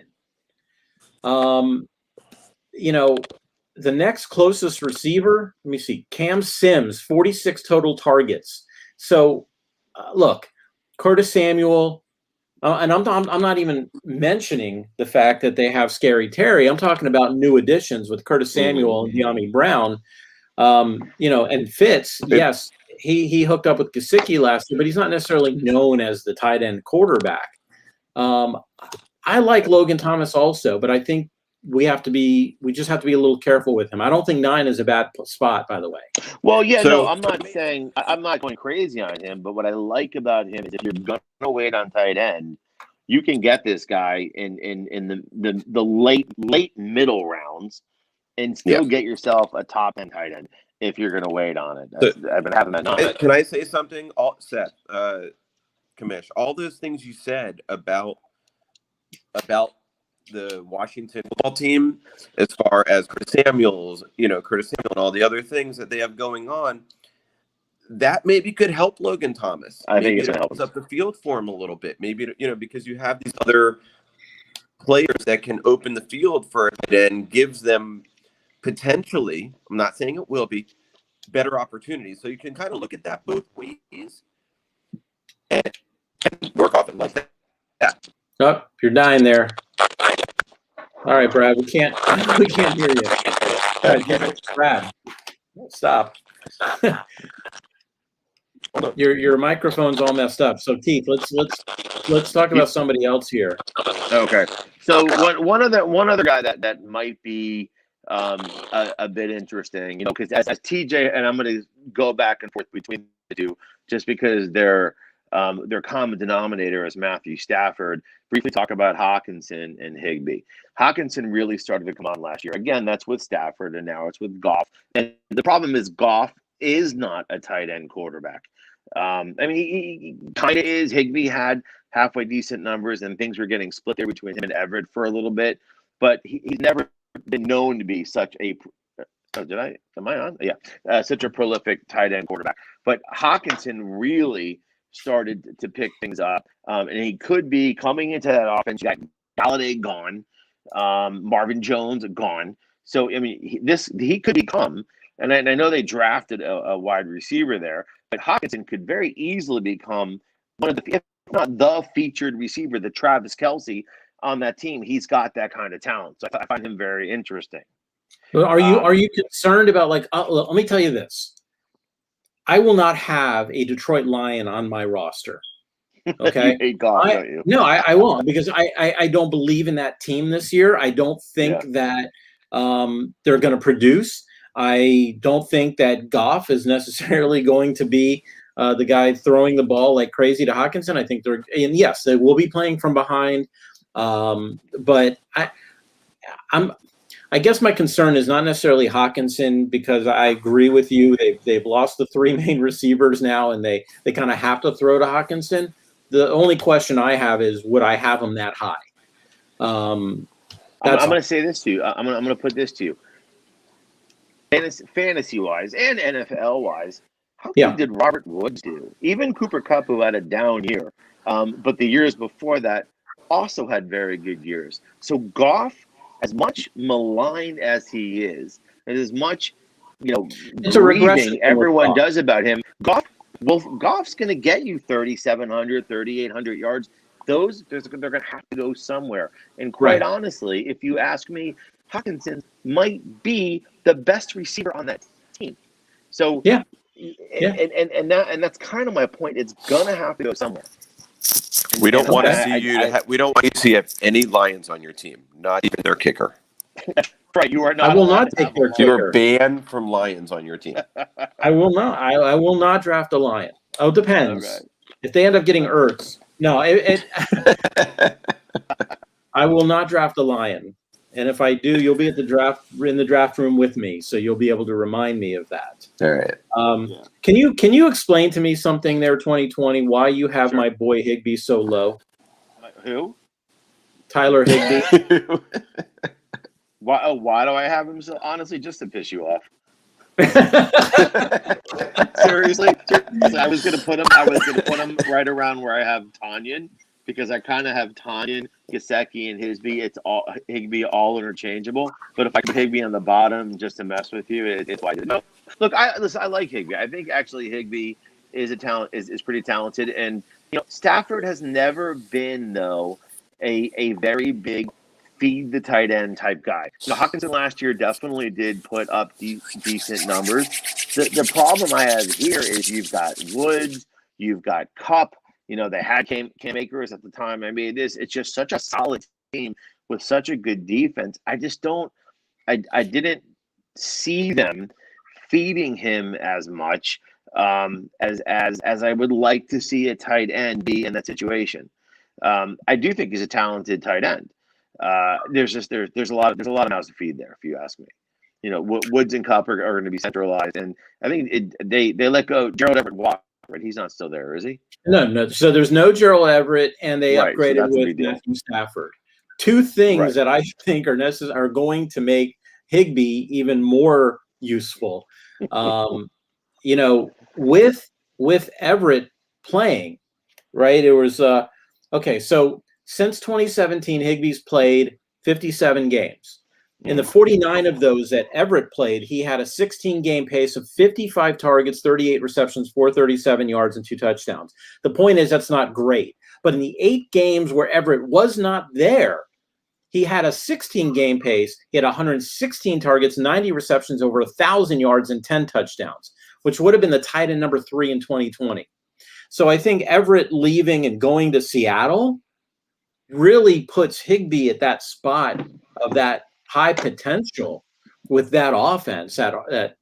The next closest receiver, let me see, Cam Sims, 46 total targets. So, look, Curtis Samuel, and I'm not even mentioning the fact that they have Scary Terry. I'm talking about new additions with Curtis Samuel and De'Ami Brown. And Fitz, yes, he hooked up with Gesicki last year, but he's not necessarily known as the tight end quarterback. I like Logan Thomas also, but I think we just have to be a little careful with him. I don't think 9 is a bad spot, by the way. Well, yeah, no, I'm not saying I'm not going crazy on him, but what I like about him is if you're going to wait on tight end, you can get this guy in the late middle rounds and still get yourself a top 10 tight end if you're going to wait on it. I've been having that knowledge. Can I say something? Seth, Commish, all those things you said about the Washington football team, as far as Curtis Samuel and all the other things that they have going on, that maybe could help Logan Thomas. I think it opens up the field for him a little bit. Maybe, because you have these other players that can open the field for it and gives them potentially, I'm not saying it will be, better opportunities. So you can kind of look at that both ways and work off it like that. Oh, you're dying there. All right, Brad, we can't hear you. Brad, stop. Your microphone's all messed up. So Keith, let's talk about somebody else here. Okay. So one other guy that might be a bit interesting, because as TJ, and I'm going to go back and forth between the two, just because their common denominator is Matthew Stafford. Briefly talk about Hawkinson and Higbee. Hawkinson really started to come on last year. Again, that's with Stafford, and now it's with Goff. And the problem is Goff is not a tight end quarterback. He kind of is. Higbee had halfway decent numbers, and things were getting split there between him and Everett for a little bit. But he's never been known to be such a am I on? Yeah, such a prolific tight end quarterback. But Hawkinson really started to pick things up, and he could be coming into that offense. You got Galladay gone, Marvin Jones gone. So he could become, and I know they drafted a wide receiver there, but Hawkinson could very easily become one of the, if not the featured receiver, the Travis Kelce on that team. He's got that kind of talent, so I find him very interesting. Well, are you concerned about let me tell you this. I will not have a Detroit Lion on my roster. Okay. You hate Goff, don't you? No, I won't, because I don't believe in that team this year. I don't think that they're going to produce. I don't think that Goff is necessarily going to be the guy throwing the ball like crazy to Hawkinson. I think yes, they will be playing from behind. But I guess my concern is not necessarily Hawkinson, because I agree with you. They've lost the 3 main receivers now, and they kind of have to throw to Hawkinson. The only question I have is, would I have him that high? I'm going to say this to you. I'm going to put this to you. Fantasy-wise and NFL-wise, how good did Robert Woods do? Even Cooper Kupp, who had a down year, but the years before that also had very good years. So Goff, as much maligned as he is, and as much it's a regression everyone does about him, Goff's going to get you 3,700, 3,800 yards. They're going to have to go somewhere. And quite honestly, if you ask me, Hawkinson might be the best receiver on that team. So and that's kind of my point. It's going to have to go somewhere. We don't want to see we don't want you to see any Lions on your team, not even their kicker. Right, you are not. I will not take their kicker. You're banned from Lions on your team. I will not. I will not draft a Lion. Oh, it depends. Okay. If they end up getting Ertz, no. I will not draft a Lion. And if I do, you'll be in the draft room with me, so you'll be able to remind me of that. All right. Yeah. Can you explain to me something there, 2020, why you have Sure. my boy Higbee so low? Who? Tyler Higbee. Why do I have him so? Honestly, just to piss you off. Seriously, I was gonna put him right around where I have Tanyan, because I kind of have Tanyan, Gesicki, and Higbee all interchangeable. But if I put Higbee on the bottom just to mess with you, it's why I did. No, look, I like Higbee. I think actually Higbee is a talent, is pretty talented, and Stafford has never been though a very big feed the tight end type guy. Hawkinson last year definitely did put up decent numbers. The problem I have here is you've got Woods, you've got Kupp. They had Cam Akers at the time. I mean, it's just such a solid team with such a good defense. I just don't. I didn't see them feeding him as much as I would like to see a tight end be in that situation. I do think he's a talented tight end. There's a lot of mouths to feed there, if you ask me. Woods and Kupp are going to be centralized, and I think they let go Gerald Everett Walker. Right? He's not still there, is he? No. So there's no Gerald Everett, and they Right, so upgraded that's a with big deal. Matthew Stafford. Two things Right. that I think are going to make Higbee even more useful. With Everett playing, right? It was okay. So since 2017, Higbee's played 57 games. In the 49 of those that Everett played, he had a 16-game pace of 55 targets, 38 receptions, 437 yards, and 2 touchdowns. The point is that's not great. But in the 8 games where Everett was not there, he had a 16-game pace. He had 116 targets, 90 receptions, over 1,000 yards, and 10 touchdowns, which would have been the tight end number 3 in 2020. So I think Everett leaving and going to Seattle really puts Higbee at that spot of that high potential with that offense, that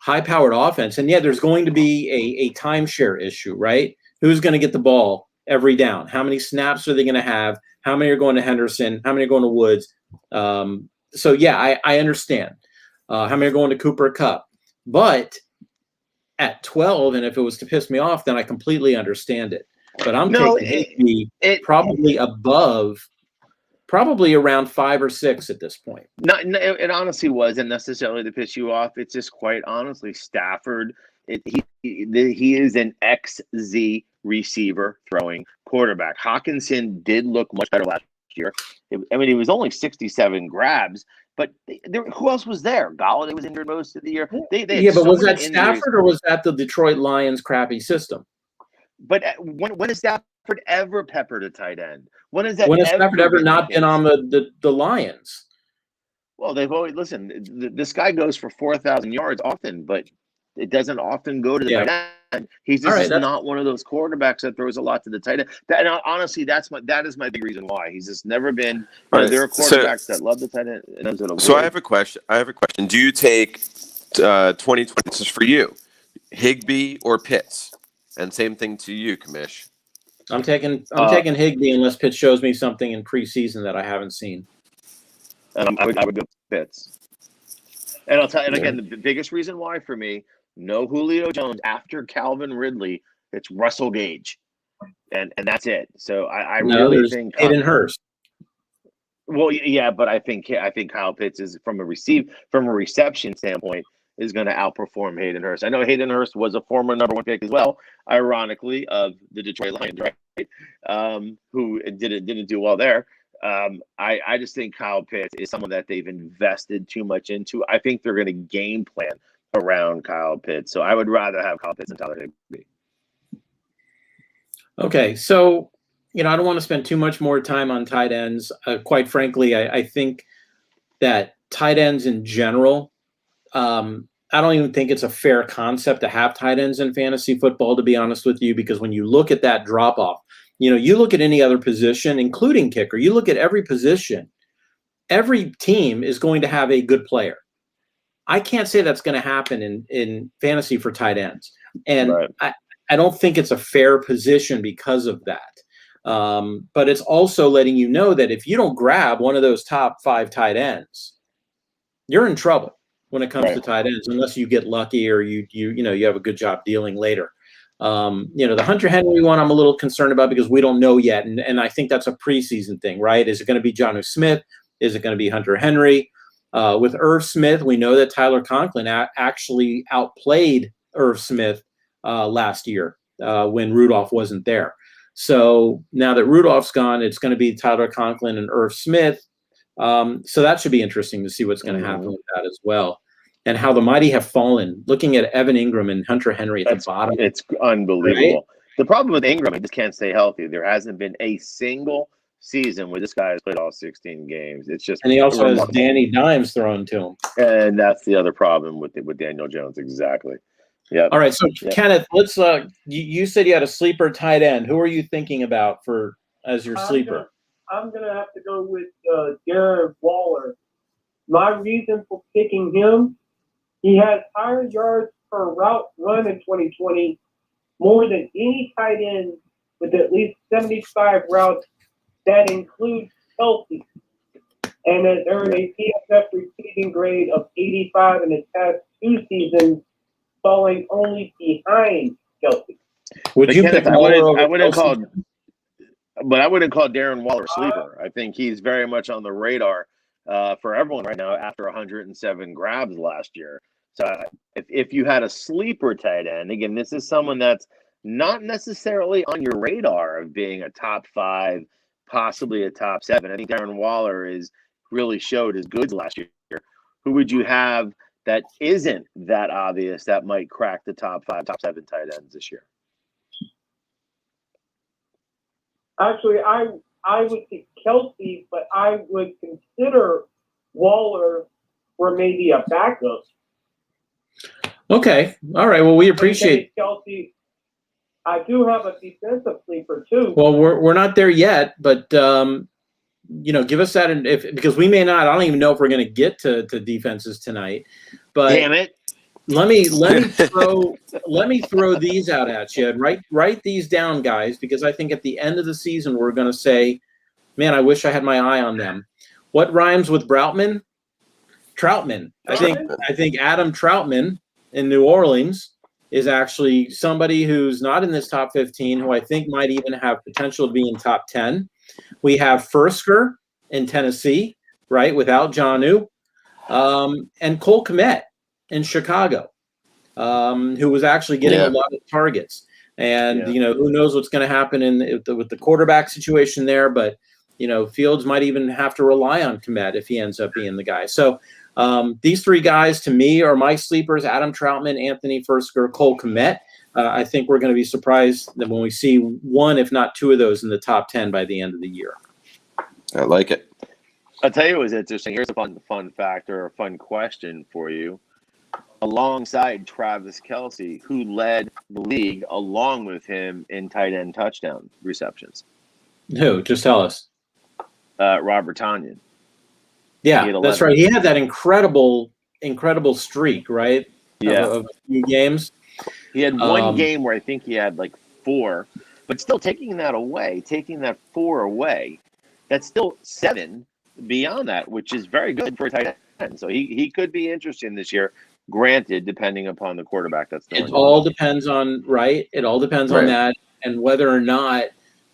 high-powered offense. And there's going to be a timeshare issue, right? Who's going to get the ball every down? How many snaps are they going to have? How many are going to Henderson? How many are going to Woods? I understand. How many are going to Cooper Kupp? But at 12, and if it was to piss me off, then I completely understand it. But I'm taking Higbee probably around 5 or 6 at this point. It honestly wasn't necessarily to piss you off. It's just quite honestly Stafford. He is an XZ receiver throwing quarterback. Hawkinson did look much better last year. He was only 67 grabs, but who else was there? Galladay was injured most of the year. But was that Stafford or was that the Detroit Lions crappy system? But when has Stafford ever peppered a tight end? When has Stafford ever not been on the Lions? Well, they've always this guy goes for 4,000 yards often, but it doesn't often go to the tight end. He's just not one of those quarterbacks that throws a lot to the tight end. And honestly, that is my big reason why he's just never been. There are quarterbacks that love the tight end. So I have a question. Do you take 2020? This is for you, Higbee or Pitts? And same thing to you, Commish. I'm taking Higbee unless Pitts shows me something in preseason that I haven't seen. And I would go Pitts. And I'll tell you, and again, the biggest reason why for me, no Julio Jones after Calvin Ridley. It's Russell Gage, and that's it. So I really think Hayden Hurst. Well, yeah, but I think Kyle Pitts is from a reception standpoint is going to outperform Hayden Hurst. I know Hayden Hurst was a former number 1 pick as well, ironically, of the Detroit Lions, right? Who didn't do well there. I just think Kyle Pitts is someone that they've invested too much into. I think they're going to game plan around Kyle Pitts. So I would rather have Kyle Pitts than Tyler Higbee. Okay, so I don't want to spend too much more time on tight ends. Quite frankly, I think that tight ends in general, I don't even think it's a fair concept to have tight ends in fantasy football, to be honest with you, because when you look at that drop off, you look at any other position, including kicker, you look at every position, every team is going to have a good player. I can't say that's going to happen in fantasy for tight ends. And I don't think it's a fair position because of that. But it's also letting you know that if you don't grab one of those top 5 tight ends, you're in trouble when it comes to tight ends, unless you get lucky or you have a good job dealing later. The Hunter Henry one I'm a little concerned about because we don't know yet, and I think that's a preseason thing, right? Is it going to be Jonnu Smith? Is it going to be Hunter Henry? With Irv Smith, we know that Tyler Conklin actually outplayed Irv Smith last year when Rudolph wasn't there. So now that Rudolph's gone, it's going to be Tyler Conklin and Irv Smith. So that should be interesting to see what's going to happen with that as well. And how the mighty have fallen. Looking at Evan Ingram and Hunter Henry at the bottom. It's unbelievable. Right? The problem with Ingram, he just can't stay healthy. There hasn't been a single season where this guy has played all 16 games. It's just, and he also has Danny Dimes thrown to him. And that's the other problem with Daniel Jones. Exactly. Yeah. All right. So Kenneth, let's. You said you had a sleeper tight end. Who are you thinking about as your sleeper? I'm gonna have to go with Darren Waller. My reason for picking him, he has higher yards per route run in 2020, more than any tight end with at least 75 routes. That includes Kelsey, and has earned a PFF receiving grade of 85 in his past 2 seasons, falling only behind Kelsey. Would you pick Waller? I wouldn't call Darren Waller a sleeper. I think he's very much on the radar for everyone right now after 107 grabs last year. So if you had a sleeper tight end, again, this is someone that's not necessarily on your radar of being a top 5, possibly a top 7. I think Darren Waller really showed his goods last year. Who would you have that isn't that obvious that might crack the top 5, top 7 tight ends this year? Actually, I would pick Kelsey, but I would consider Waller for maybe a backup. Okay. All right. Well, we appreciate Kelsey. I do have a defensive sleeper too. Well, we're not there yet, but give us that, because we may not. I don't even know if we're going to get to defenses tonight. But damn it. Let me throw these out at you and write these down, guys, because I think at the end of the season we're going to say, man, I wish I had my eye on them. What rhymes with Troutman? I think Adam Troutman in New Orleans is actually somebody who's not in this top 15, who I think might even have potential to be in top 10. We have Fursker in Tennessee, right, without Jonnu, and Cole Kmet in Chicago, who was actually getting a lot of targets. And, who knows what's going to happen with the quarterback situation there. But, Fields might even have to rely on Kmet if he ends up being the guy. So these 3 guys, to me, are my sleepers: Adam Troutman, Anthony Fursker, Cole Kmet. I think we're going to be surprised that when we see 1, if not 2 of those in the top 10 by the end of the year. I like it. I'll tell you what was interesting. Here's a fun fact or a fun question for you. Alongside Travis Kelce, who led the league along with him in tight end touchdown receptions? Who? Just tell us. Robert Tonyan. Yeah, that's right. He had that incredible streak, right? Yeah. Of a few games. He had one game where I think he had like 4, but still taking that 4 away, that's still 7 beyond that, which is very good for a tight end. So he could be interesting this year. Granted, depending upon the quarterback, it all depends on It all depends on that, and whether or not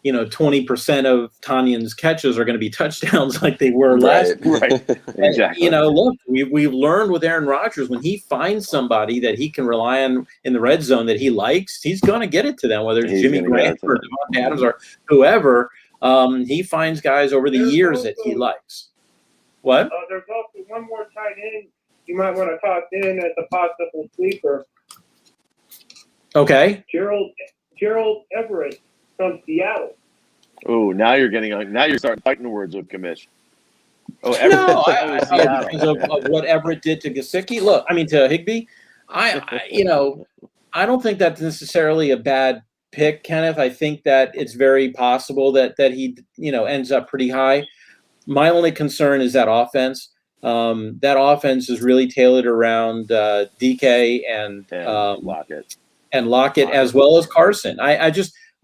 20% of Tanyan's catches are going to be touchdowns like they were last year. Right. Exactly. Look, we've learned with Aaron Rodgers, when he finds somebody that he can rely on in the red zone that he likes, he's going to get it to them, whether it's Jimmy Graham or Devontae Adams or whoever. He finds guys over the years that he likes. What? There's also one more tight end you might want to toss in as a possible sleeper. Okay. Gerald Everett from Seattle. Oh, now you're starting fighting words with Commish. Oh, Everett. Because of what Everett did to Gesicki. Look, to Higbee. I don't think that's necessarily a bad pick, Kenneth. I think that it's very possible that he ends up pretty high. My only concern is that offense. That offense is really tailored around DK and Lockett, as well as Carson.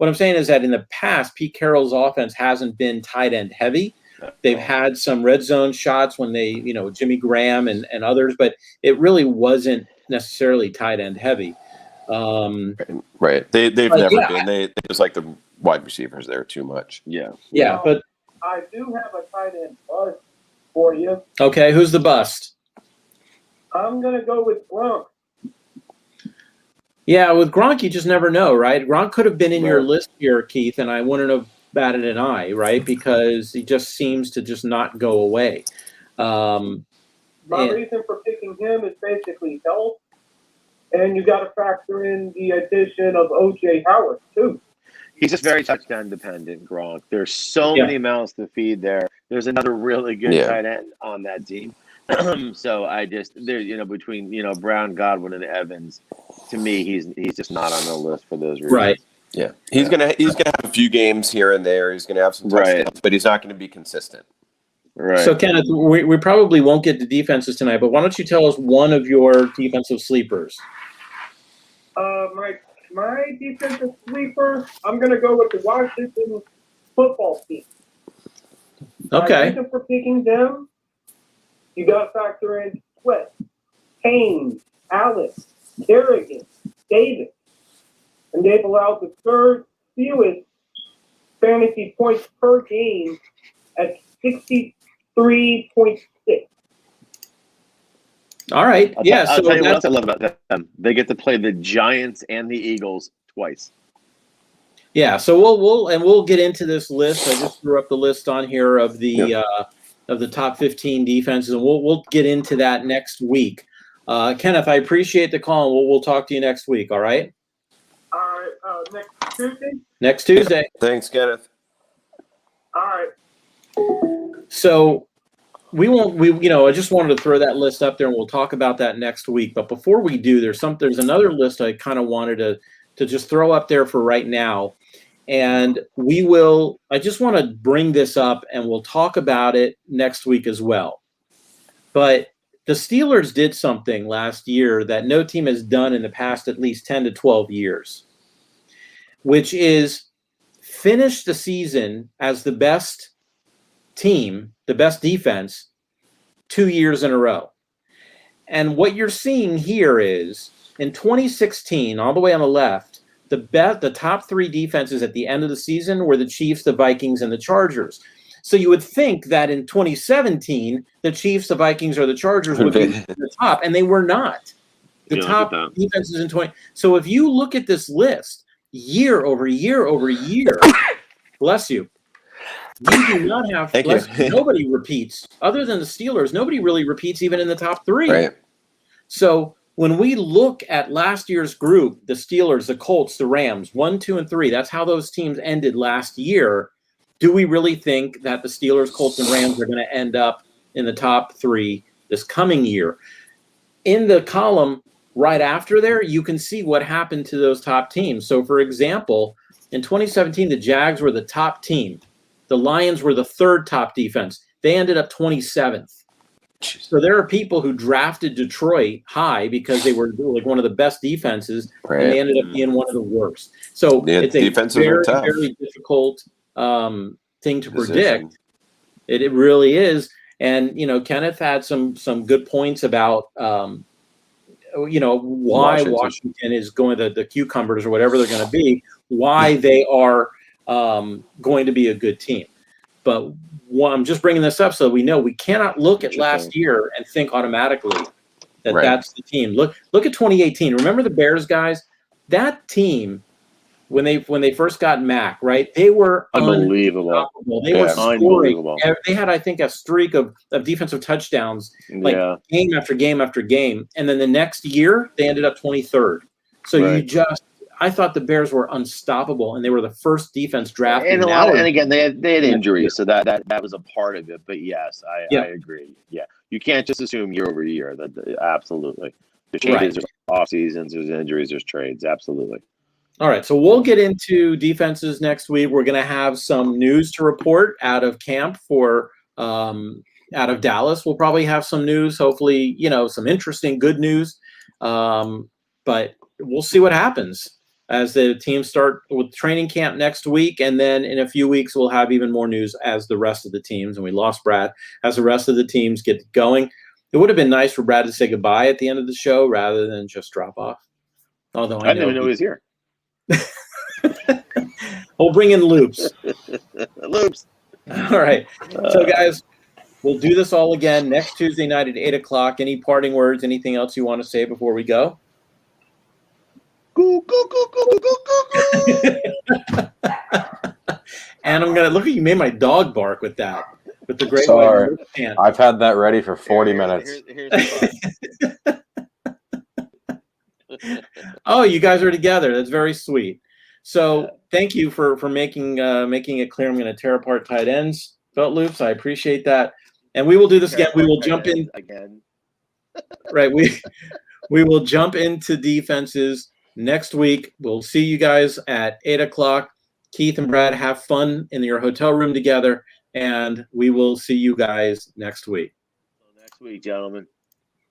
what I'm saying is that in the past, Pete Carroll's offense hasn't been tight end heavy. They've had some red zone shots when they, Jimmy Graham and others, but it really wasn't necessarily tight end heavy. Right. They've never been. They just like the wide receivers there too much. Yeah. Now, But I do have a tight end bust for you. okay, who's the bust? I'm gonna go with Gronk. Yeah, with Gronk, you just never know, right? Gronk could have been in your list here, Keith, and I wouldn't have batted an eye, right? Because he just seems to just not go away. My reason for picking him is basically health, and you got to factor in the addition of O.J. Howard too. He's just very touchdown dependent, Gronk. There's so many mouths to feed there. There's another really good tight end on that team. So I just between Brown, Godwin, and Evans, to me he's just not on the list for those reasons. Right. Yeah. He's gonna have a few games here and there. He's gonna have some touchdowns, but he's not gonna be consistent. Right. So Kenneth, we probably won't get to defenses tonight, but why don't you tell us one of your defensive sleepers? My defensive sleeper, I'm gonna go with the Washington football team. Okay. My reason for picking them, you got to factor in Sweat, Haynes, Allen, Kerrigan, Davis, and they've allowed the third fewest fantasy points per game at 63.6. All right. I'll tell you what else I love about them. They get to play the Giants and the Eagles twice. Yeah. So we'll get into this list. I just threw up the list on here of the top 15 defenses, and we'll get into that next week. Kenneth, I appreciate the call, and we'll talk to you next week. All right. All right. Next Tuesday. Next Tuesday. Thanks, Kenneth. All right. So I just wanted to throw that list up there, and we'll talk about that next week. But before we do, there's another list I kind of wanted to just throw up there for right now. And I just want to bring this up, and we'll talk about it next week as well. But the Steelers did something last year that no team has done in the past at least 10 to 12 years, which is finish the season as the best team, the best defense, 2 years in a row. And what you're seeing here is in 2016, all the way on the left, the top three defenses at the end of the season were the Chiefs, the Vikings, and the Chargers. So you would think that in 2017, the Chiefs, the Vikings, or the Chargers would be the top, and they were not. The top defenses in 20. So if you look at this list, year over year over year, bless you, you do not have. Nobody repeats, other than the Steelers. Nobody really repeats even in the top three. Right. So when we look at last year's group, the Steelers, the Colts, the Rams, 1, 2, and 3, that's how those teams ended last year. Do we really think that the Steelers, Colts, and Rams are going to end up in the top three this coming year? In the column right after there, you can see what happened to those top teams. So, for example, in 2017, the Jags were the top team. The Lions were the third top defense. They ended up 27th. So there are people who drafted Detroit high because they were like one of the best defenses, and they ended up being one of the worst. So it's a very, very difficult thing to predict. It really is. And, Kenneth had some good points about, why Washington is going to the Cucumbers or whatever they're going to be, why they are going to be a good team. But I'm just bringing this up so we know we cannot look at last year and think automatically that that's the team. Look at 2018. Remember the Bears, guys? That team, when they first got Mac, right? They were unbelievable. They were scoring. They had, I think, a streak of defensive touchdowns, game after game after game. And then the next year, they ended up 23rd. So I thought the Bears were unstoppable, and they were the first defense drafted. And again, they had injuries, so that was a part of it. But yes, I agree. Yeah, you can't just assume year over year. That absolutely, there's changes, there's off seasons, there's injuries, there's trades. Absolutely. All right, so we'll get into defenses next week. We're going to have some news to report out of camp out of Dallas. We'll probably have some news, hopefully, some interesting, good news. But we'll see what happens. as the teams start with training camp next week. And then in a few weeks, we'll have even more news as the rest of the teams, and we lost Brad, as the rest of the teams get going. It would have been nice for Brad to say goodbye at the end of the show rather than just drop off. Although I didn't even know he was here. We'll bring in Loops. Loops. All right. So, guys, we'll do this all again next Tuesday night at 8 o'clock. Any parting words, anything else you want to say before we go? Go, go, go, go, go, go, go. And I'm going to look at you, made my dog bark with that, with the great Sorry. white chant. I've had that ready for 40 minutes. Here's the Oh, you guys are together. That's very sweet. So thank you for making it clear. I'm going to tear apart tight ends, Felt Loops. I appreciate that. And we will do this again. We will jump in again. Right. We will jump into defenses next week. We'll see you guys at 8 o'clock. Keith and Brad, have fun in your hotel room together, and we will see you guys next week. Next week, gentlemen.